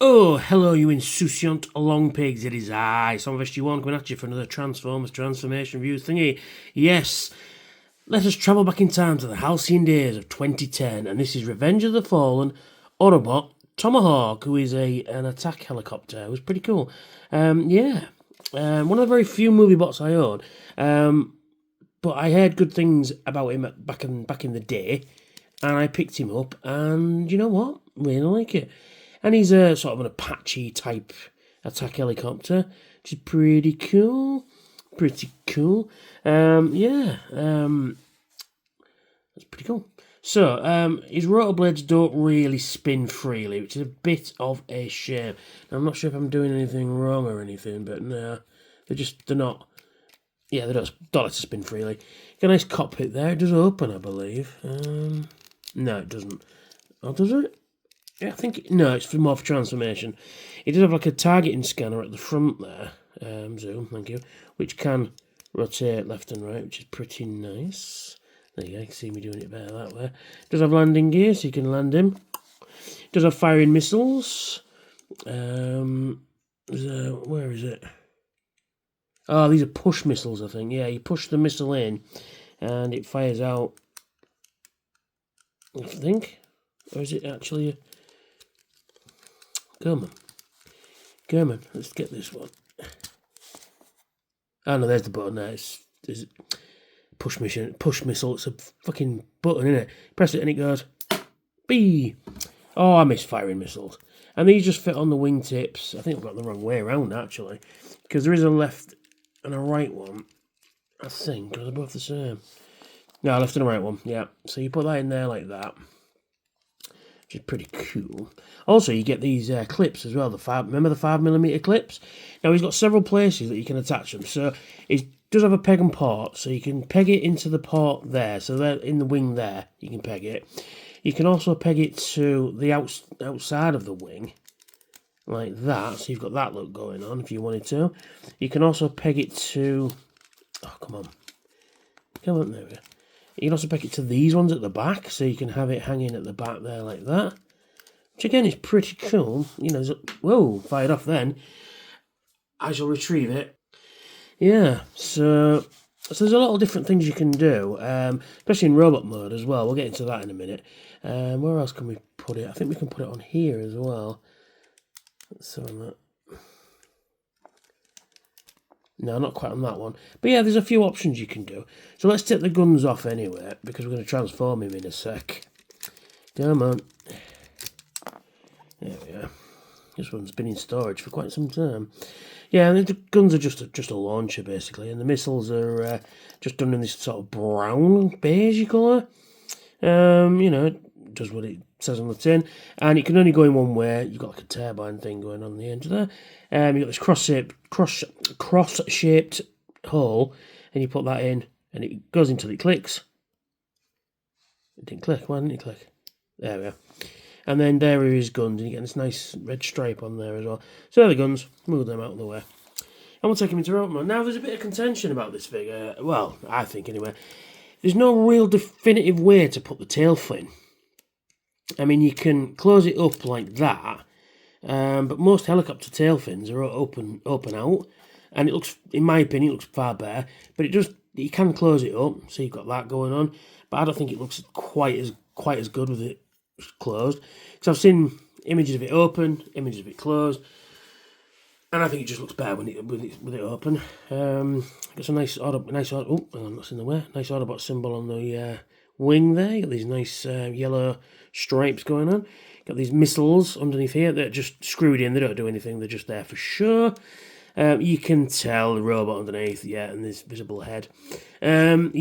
Oh, hello, you insouciant long pigs. It is I, Some of SG1, coming at you for another Transformers Transformation Reviews thingy. Yes, let us travel back in time to the halcyon days of 2010, and this is Revenge of the Fallen Autobot Tomahawk, who is an attack helicopter. It was pretty cool. One of the very few movie bots I own. But I heard good things about him back in the day, and I picked him up, and you know what? Really like it. And he's a sort of an Apache type attack helicopter, which is pretty cool. Pretty cool. That's pretty cool. So, his rotor blades don't really spin freely, which is a bit of a shame. Now, I'm not sure if I'm doing anything wrong or anything, but no, they're not. Yeah, they don't like to spin freely. Got a nice cockpit there. It does open, I believe. No, it doesn't. Oh, does it? Yeah, I think no, it's more for transformation. It does have like a targeting scanner at the front there. Zoom, thank you. Which can rotate left and right, which is pretty nice. There you go, you can see me doing it better that way. It does have landing gear, so you can land him. It does have firing missiles. Where is it? Oh, these are push missiles, I think. Yeah, you push the missile in, and it fires out. I think, or is it actually a... Come on, let's get this one. Oh no, there's the button there. It's push missile. It's a fucking button, isn't it? Press it and it goes. Bee! Oh, I miss firing missiles. And these just fit on the wingtips. I think I've got the wrong way around, actually. Because there is a left and a right one. I think, or they're both the same. No, left and a right one, yeah. So you put that in there like that. Which is pretty cool. Also, you get these clips as well. Remember the 5mm clips? Now, he's got several places that you can attach them. So, it does have a peg and port. So, you can peg it into the port there. So, there in the wing there, you can peg it. You can also peg it to the outside of the wing. Like that. So, you've got that look going on if you wanted to. You can also peg it to... Oh, come on. Come on, there we go. You can also peg it to these ones at the back, so you can have it hanging at the back there like that. Which again is pretty cool. You know, whoa, fired off then. I shall retrieve it. Yeah, so there's a lot of different things you can do, especially in robot mode as well. We'll get into that in a minute. Where else can we put it? I think we can put it on here as well. Let's have that. No, not quite on that one. But yeah, there's a few options you can do. So let's take the guns off anyway, because we're going to transform him in a sec. Come on. There we are. This one's been in storage for quite some time. Yeah, and the guns are just a launcher, basically. And the missiles are just done in this sort of brown, beige colour. You know, it does what it says on the tin. And it can only go in one way. You've got like a turbine thing going on the end of there. You've got this cross-shaped hole, and you put that in, and it goes until it clicks. It didn't click. Why didn't it click? There we are. And then there are his guns, and you get this nice red stripe on there as well. So there are the guns. Move them out of the way. And we'll take him into robot mode. Now, there's a bit of contention about this figure. Well, I think anyway. There's no real definitive way to put the tail fin. I mean, you can close it up like that. But most helicopter tail fins are open out, and it looks, in my opinion, it looks far better. But you can close it up, so you've got that going on. But I don't think it looks quite as good with it closed. Because I've seen images of it open, images of it closed, and I think it just looks better with it open. Got some nice Autobot. Oh, hang on, that's in the way. Nice Autobot symbol on the wing there. You got these nice yellow stripes going on. Got these missiles underneath here that are just screwed in. They don't do anything. They're just there for sure. You can tell the robot underneath, yeah, and this visible head. But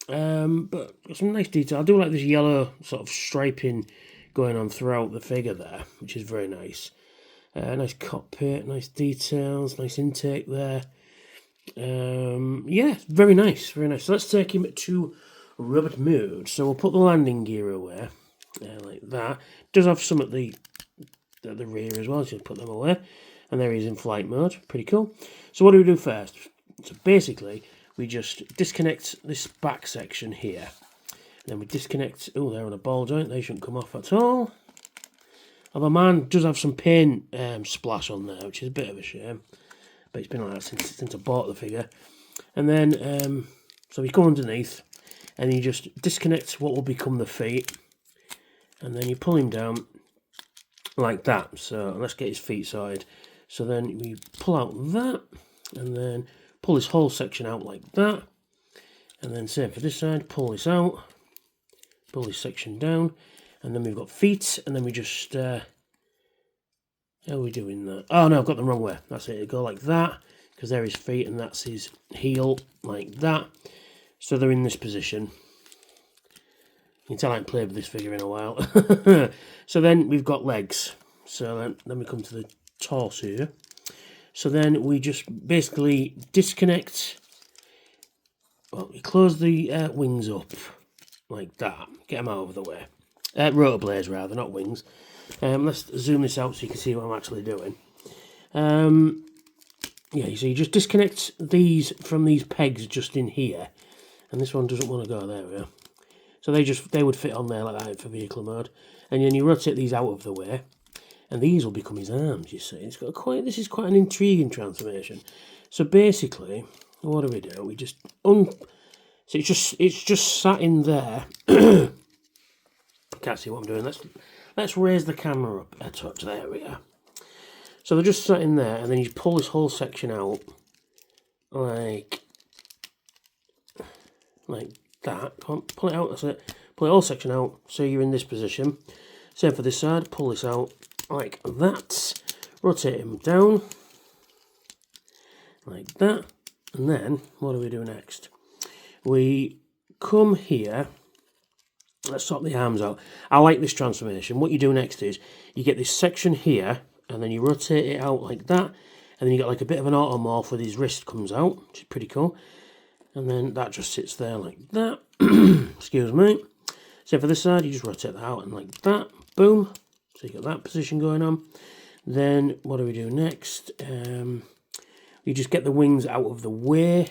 got some nice detail. I do like this yellow sort of striping going on throughout the figure there, which is very nice. Nice cockpit, nice details, nice intake there. Very nice, very nice. So let's take him to robot mode. So we'll put the landing gear away. Like that. Does have some at the rear as well, so put them away. And there he is in flight mode. Pretty cool. So what do we do first? So basically, we just disconnect this back section here. And then we disconnect... Oh, they're on a ball joint. They shouldn't come off at all. Although mine does have some paint splash on there, which is a bit of a shame. But it's been like that since I bought the figure. And then, so you come underneath, and you just disconnect what will become the feet, and then you pull him down like that. So let's get his feet sorted. So then we pull out that, and then pull this whole section out like that, and then same for this side, pull this out, pull this section down, and then we've got feet, and then we just, how are we doing that? Oh no, I've got them wrong way. That's it, go like that, because they're his feet, and that's his heel, like that. So they're in this position. You can tell I haven't played with this figure in a while. So then we've got legs. So then we come to the torso here. So then we just basically disconnect, well, we close the wings up like that. Get them out of the way. Rotor blades rather, not wings. Let's zoom this out so you can see what I'm actually doing. Yeah, so you just disconnect these from these pegs just in here. And this one doesn't want to go, there we go. So they would fit on there like that for vehicle mode. And then you rotate these out of the way. And these will become his arms, you see. It's got this is quite an intriguing transformation. So basically, what do? We just so it's just sat in there. Can't see what I'm doing. Let's raise the camera up a touch. There we go. So they're just sat in there, and then you pull this whole section out like that. Pull it out, that's it. Pull the whole section out so you're in this position. Same for this side, pull this out like that. Rotate him down like that. And then, what do we do next? We come here. Let's sort the arms out. I like this transformation. What you do next is you get this section here, and then you rotate it out like that, and then you get like a bit of an automorph where his wrist comes out, which is pretty cool. And then that just sits there like that. Excuse me. So for this side, you just rotate that out and like that. Boom. So you got that position going on. Then what do we do next? You just get the wings out of the way.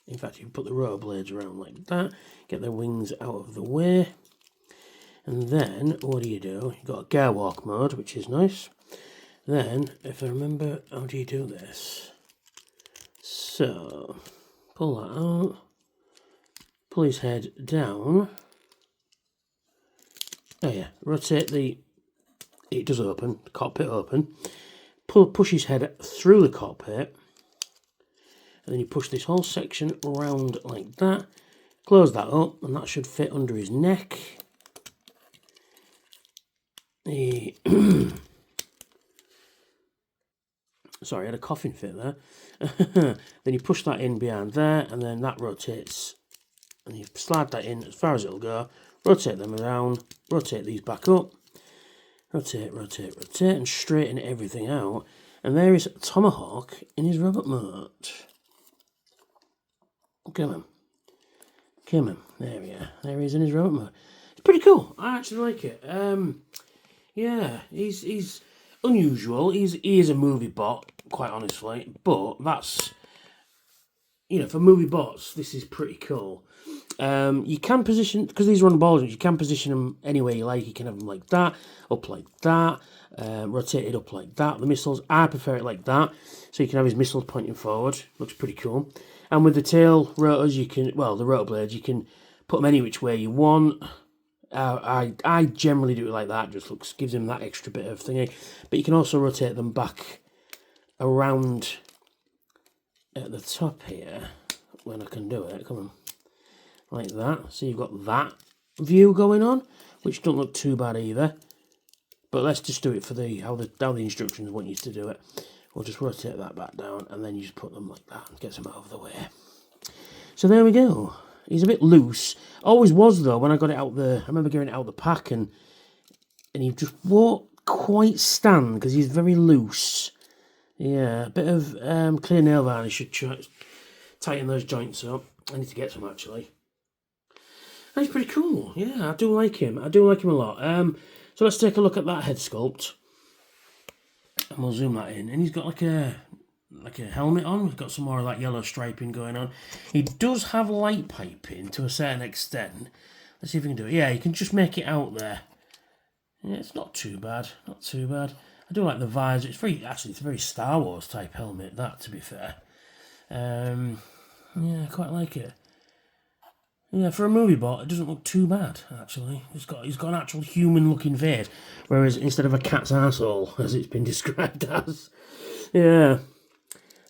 In fact, you put the rotor blades around like that. Get the wings out of the way. And then, what do? You've got a gear walk mode, which is nice. Then, if I remember, how do you do this? So, pull that out. Pull his head down. Oh yeah, rotate it does open, the cockpit open. Push his head through the cockpit. And then you push this whole section around like that. Close that up, and that should fit under his neck. Sorry, I had a coughing fit there. Then you push that in behind there, and then that rotates. And you slide that in as far as it'll go. Rotate them around. Rotate these back up. Rotate, rotate, rotate, and straighten everything out. And there is Tomahawk in his robot mode. Come on. Come on. There we are. There he is in his robot mode. It's pretty cool. I actually like it. Yeah, he's unusual. He is a movie bot, quite honestly. But that's, for movie bots, this is pretty cool. You can position, because these are on ball joints, you can position them any way you like. You can have them like that, up like that, rotated up like that. The missiles, I prefer it like that. So you can have his missiles pointing forward. Looks pretty cool. And with the tail rotors, the rotor blades, you can put them any which way you want. I generally do it like that. Just gives him that extra bit of thingy. But you can also rotate them back around at the top here when I can do it. Come on, like that. So you've got that view going on, which don't look too bad either. But let's just do it for how the instructions want you to do it. We'll just rotate that back down, and then you just put them like that and get them out of the way. So there we go. He's a bit loose. Always was, though, when I got it out I remember getting it out of the pack, and he just won't quite stand because he's very loose. Yeah, a bit of clear nail varnish should tighten those joints up. I need to get some, actually. And he's pretty cool. Yeah, I do like him. I do like him a lot. So let's take a look at that head sculpt. And we'll zoom that in. And he's got like a helmet on. We've got some more of that yellow striping going on. He does have light piping to a certain extent. Let's see if we can do it. Yeah, you can just make it out there. Yeah, it's not too bad. Not too bad. I do like the visor. It's a very Star Wars type helmet. That, to be fair. Yeah, I quite like it. Yeah, for a movie bot, it doesn't look too bad, actually. He's got an actual human-looking face, whereas instead of a cat's arsehole, as it's been described as. Yeah.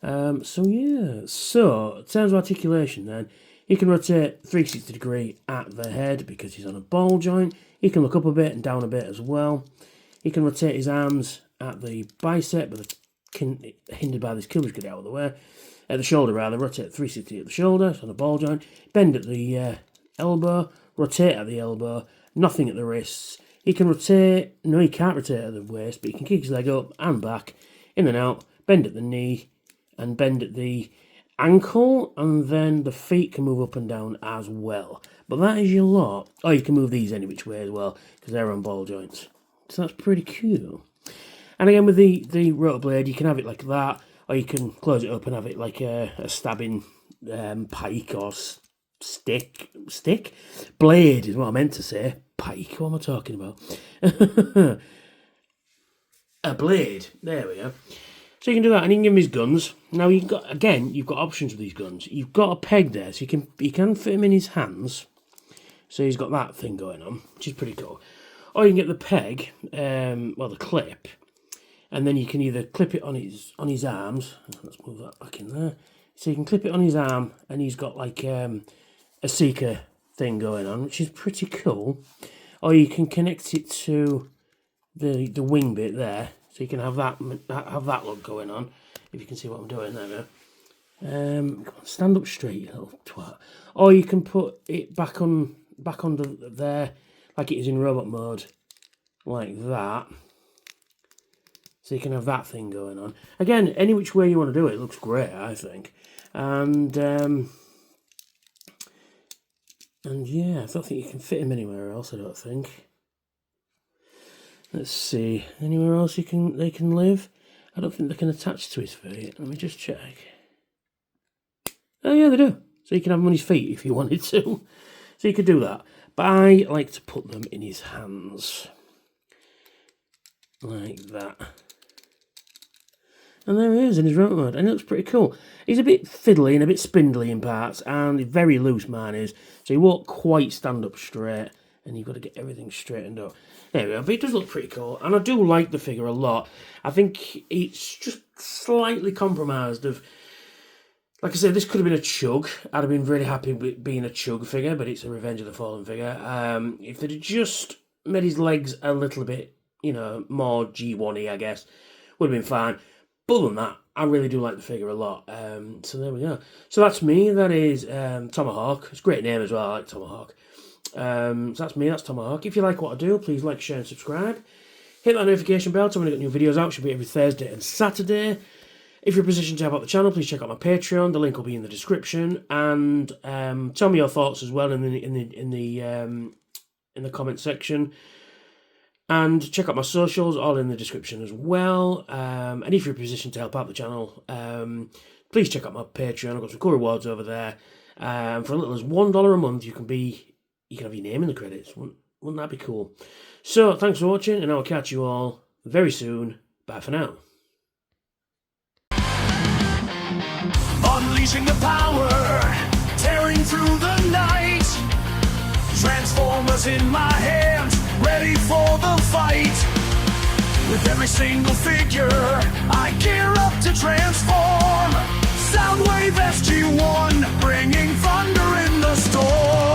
So, in terms of articulation, then, he can rotate 360 degree at the head because he's on a ball joint. He can look up a bit and down a bit as well. He can rotate his arms at the bicep, but hindered by this kill, get out of the way. At the shoulder, rather, rotate 360 at the shoulder, it's on a ball joint. Bend at the elbow, rotate at the elbow, nothing at the wrists. He can rotate, no, he can't rotate at the waist, but he can kick his leg up and back, in and out, bend at the knee, and bend at the ankle, and then the feet can move up and down as well. But that is your lot. Oh, you can move these any which way as well, because they're on ball joints. So that's pretty cool. And again, with the rotor blade, you can have it like that, or you can close it up and have it like a stabbing pike or stick? Blade is what I meant to say. Pike, what am I talking about? A blade, there we go. So you can do that, and you can give him his guns. Now you've got options with these guns. You've got a peg there, so you can fit him in his hands. So he's got that thing going on, which is pretty cool. Or you can get the peg, the clip, and then you can either clip it on his arms. Let's move that back in there. So you can clip it on his arm, and he's got like a seeker thing going on, which is pretty cool. Or you can connect it to the wing bit there, so you can have that look going on. If you can see what I'm doing there, come on, stand up straight, you little twat. Or you can put it back under there, like it is in robot mode, like that. So you can have that thing going on. Again, any which way you want to do it, it looks great, I think. And yeah, I don't think you can fit him anywhere else, I don't think. Let's see, anywhere else they can live? I don't think they can attach to his feet. Let me just check. Oh yeah, they do. So you can have them on his feet if you wanted to. So you could do that. But I like to put them in his hands. Like that. And there he is in his rotor mode, and it looks pretty cool. He's a bit fiddly and a bit spindly in parts, and he's very loose, man is. So he won't quite stand up straight, and you've got to get everything straightened up. There we go, but it does look pretty cool, and I do like the figure a lot. I think it's just slightly compromised of... Like I said, this could have been a Chug. I'd have been really happy with being a Chug figure, but it's a Revenge of the Fallen figure. If they'd just made his legs a little bit, more G1-y, I guess, would have been fine. But other than that, I really do like the figure a lot. So there we go. So that's me. That is Tomahawk. It's a great name as well. I like Tomahawk. So that's me. That's Tomahawk. If you like what I do, please like, share, and subscribe. Hit that notification bell so when I get new videos out. Should be every Thursday and Saturday. If you're in a position to help out the channel, please check out my Patreon. The link will be in the description. And tell me your thoughts as well in the comment section. And check out my socials, all in the description as well. And if you're in a position to help out the channel, please check out my Patreon. I've got some cool rewards over there. For as little as $1 a month, you can have your name in the credits. Wouldn't that be cool? So thanks for watching, and I'll catch you all very soon. Bye for now. Unleashing the power, tearing through the night. Transformers in my hands, ready for the fight. With every single figure, I gear up to transform. Soundwave SG-1, bringing thunder in the storm.